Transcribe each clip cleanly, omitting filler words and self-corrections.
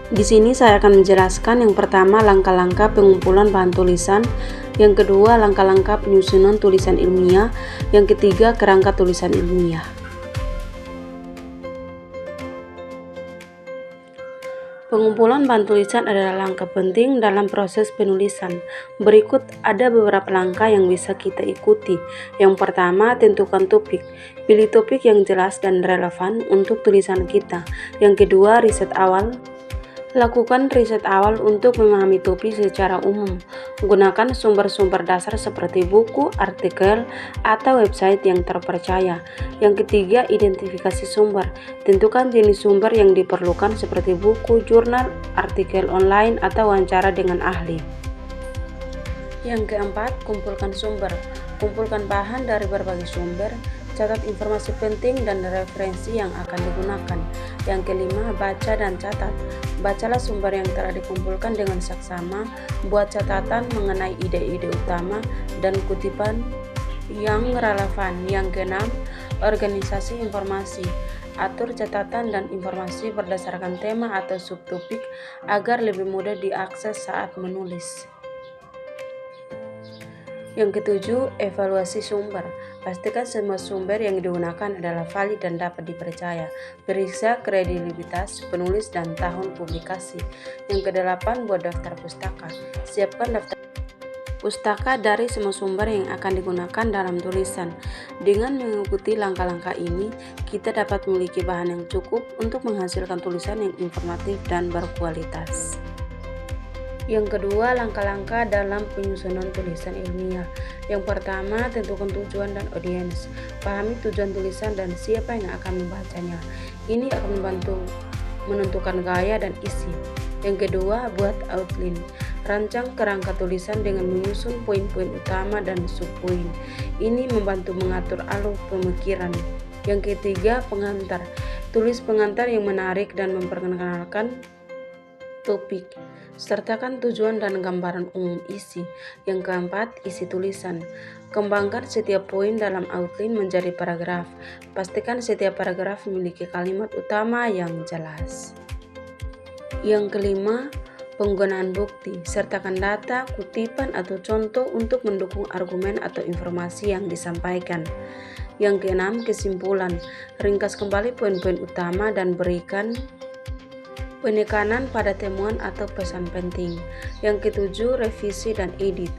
Di sini saya akan menjelaskan yang pertama langkah-langkah pengumpulan bahan tulisan, yang kedua langkah-langkah penyusunan tulisan ilmiah, yang ketiga kerangka tulisan ilmiah. Pengumpulan bahan tulisan adalah langkah penting dalam proses penulisan. Berikut ada beberapa langkah yang bisa kita ikuti. Yang pertama, tentukan topik. Pilih topik yang jelas dan relevan untuk tulisan kita. Yang kedua, riset awal. Lakukan riset awal untuk memahami topik secara umum. Gunakan sumber-sumber dasar seperti buku, artikel, atau website yang terpercaya. Yang ketiga, identifikasi sumber. Tentukan jenis sumber yang diperlukan seperti buku, jurnal, artikel online, atau wawancara dengan ahli. Yang keempat, kumpulkan sumber. Kumpulkan bahan dari berbagai sumber. Catat informasi penting dan referensi yang akan digunakan. Yang kelima, baca dan catat. Bacalah sumber yang telah dikumpulkan dengan saksama, buat catatan mengenai ide-ide utama dan kutipan yang relevan. Yang keenam, organisasi informasi. Atur catatan dan informasi berdasarkan tema atau subtopik agar lebih mudah diakses saat menulis. Yang ketujuh, evaluasi sumber. Pastikan semua sumber yang digunakan adalah valid dan dapat dipercaya. Periksa kredibilitas penulis dan tahun publikasi. Yang kedelapan, buat daftar pustaka. Siapkan daftar pustaka dari semua sumber yang akan digunakan dalam tulisan. Dengan mengikuti langkah-langkah ini, kita dapat memiliki bahan yang cukup untuk menghasilkan tulisan yang informatif dan berkualitas. Yang kedua, langkah-langkah dalam penyusunan tulisan ilmiah. Yang pertama, tentukan tujuan dan audiens. Pahami tujuan tulisan dan siapa yang akan membacanya. Ini akan membantu menentukan gaya dan isi. Yang kedua, buat outline. Rancang kerangka tulisan dengan menyusun poin-poin utama dan subpoin. Ini membantu mengatur alur pemikiran. Yang ketiga, pengantar. Tulis pengantar yang menarik dan memperkenalkan topik. Sertakan tujuan dan gambaran umum isi. Yang keempat, isi tulisan. Kembangkan setiap poin dalam outline menjadi paragraf. Pastikan setiap paragraf memiliki kalimat utama yang jelas. Yang kelima, penggunaan bukti. Sertakan data, kutipan, atau contoh untuk mendukung argumen atau informasi yang disampaikan. Yang keenam, kesimpulan. Ringkas kembali poin-poin utama dan berikan penekanan pada temuan atau pesan penting. Yang ketujuh, revisi dan edit.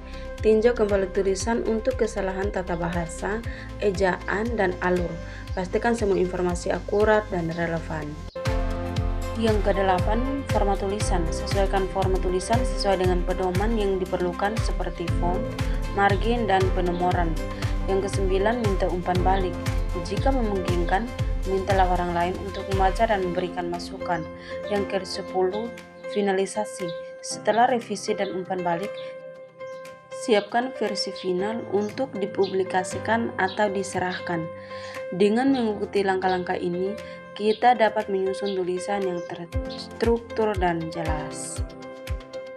Tinjau kembali tulisan untuk kesalahan tata bahasa, ejaan, dan alur. Pastikan semua informasi akurat dan relevan. Yang kedelapan, format tulisan. Sesuaikan format tulisan sesuai dengan pedoman yang diperlukan seperti font, margin, dan penomoran. Yang kesembilan, minta umpan balik. Jika memungkinkan, mintalah orang lain untuk membaca dan memberikan masukan. Yang ke-10, finalisasi. Setelah revisi dan umpan balik, siapkan versi final untuk dipublikasikan atau diserahkan. Dengan mengikuti langkah-langkah ini, kita dapat menyusun tulisan yang terstruktur dan jelas.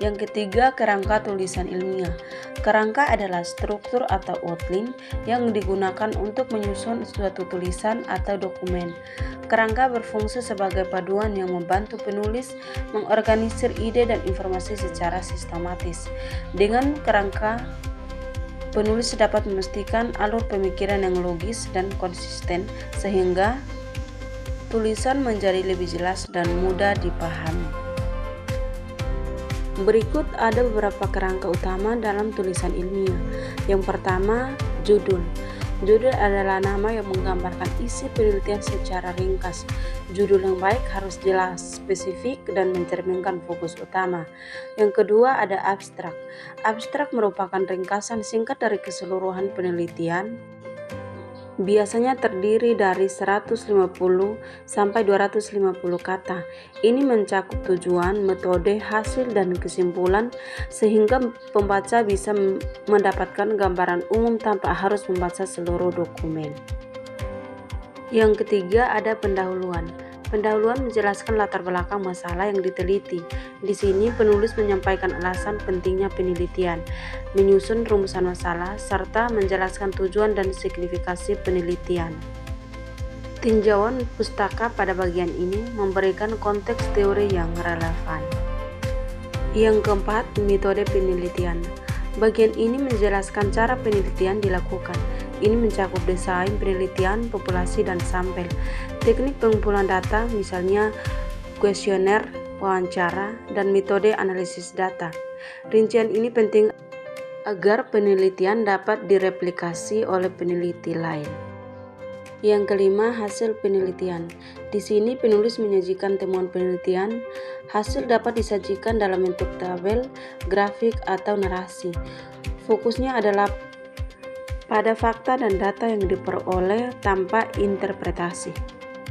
Yang ketiga, kerangka tulisan ilmiah. Kerangka adalah struktur atau outline yang digunakan untuk menyusun suatu tulisan atau dokumen. Kerangka berfungsi sebagai paduan yang membantu penulis mengorganisir ide dan informasi secara sistematis. Dengan kerangka, penulis dapat memastikan alur pemikiran yang logis dan konsisten sehingga tulisan menjadi lebih jelas dan mudah dipahami. Berikut ada beberapa kerangka utama dalam tulisan ilmiah. Yang pertama, judul. Judul adalah nama yang menggambarkan isi penelitian secara ringkas. Judul yang baik harus jelas, spesifik, dan mencerminkan fokus utama. Yang kedua ada abstrak. Abstrak merupakan ringkasan singkat dari keseluruhan penelitian. Biasanya terdiri dari 150 sampai 250 kata. Ini mencakup tujuan, metode, hasil, dan kesimpulan sehingga pembaca bisa mendapatkan gambaran umum tanpa harus membaca seluruh dokumen. Yang ketiga ada pendahuluan. Pendahuluan menjelaskan latar belakang masalah yang diteliti. Di sini penulis menyampaikan alasan pentingnya penelitian, menyusun rumusan masalah, serta menjelaskan tujuan dan signifikasi penelitian. Tinjauan pustaka pada bagian ini memberikan konteks teori yang relevan. Yang keempat, metode penelitian. Bagian ini menjelaskan cara penelitian dilakukan. Ini mencakup desain penelitian, populasi, dan sampel. Teknik pengumpulan data, misalnya kuesioner, wawancara, dan metode analisis data. Rincian ini penting agar penelitian dapat direplikasi oleh peneliti lain. Yang kelima, hasil penelitian. Di sini penulis menyajikan temuan penelitian. Hasil dapat disajikan dalam bentuk tabel, grafik, atau narasi. Fokusnya adalah pada fakta dan data yang diperoleh tanpa interpretasi.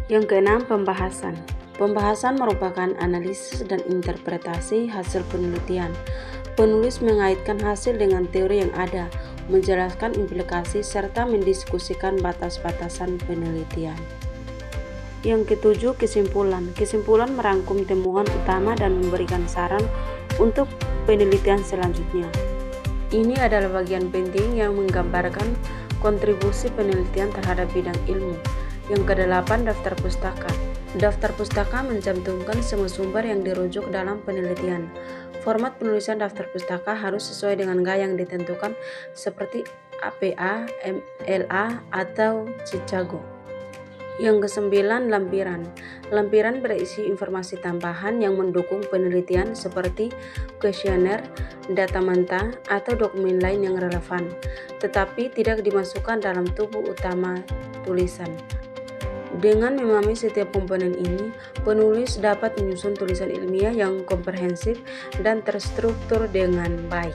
Yang keenam, pembahasan. Pembahasan merupakan analisis dan interpretasi hasil penelitian. Penulis mengaitkan hasil dengan teori yang ada, menjelaskan implikasi, serta mendiskusikan batas-batasan penelitian. Yang ketujuh, kesimpulan. Kesimpulan merangkum temuan utama dan memberikan saran untuk penelitian selanjutnya. Ini adalah bagian penting yang menggambarkan kontribusi penelitian terhadap bidang ilmu. Yang kedelapan, daftar pustaka. Daftar pustaka mencantumkan semua sumber yang dirujuk dalam penelitian. Format penulisan daftar pustaka harus sesuai dengan gaya yang ditentukan seperti APA, MLA, atau Chicago. Yang kesembilan, lampiran. Lampiran berisi informasi tambahan yang mendukung penelitian seperti kuesioner, data mentah, atau dokumen lain yang relevan, tetapi tidak dimasukkan dalam tubuh utama tulisan. Dengan memahami setiap komponen ini, penulis dapat menyusun tulisan ilmiah yang komprehensif dan terstruktur dengan baik.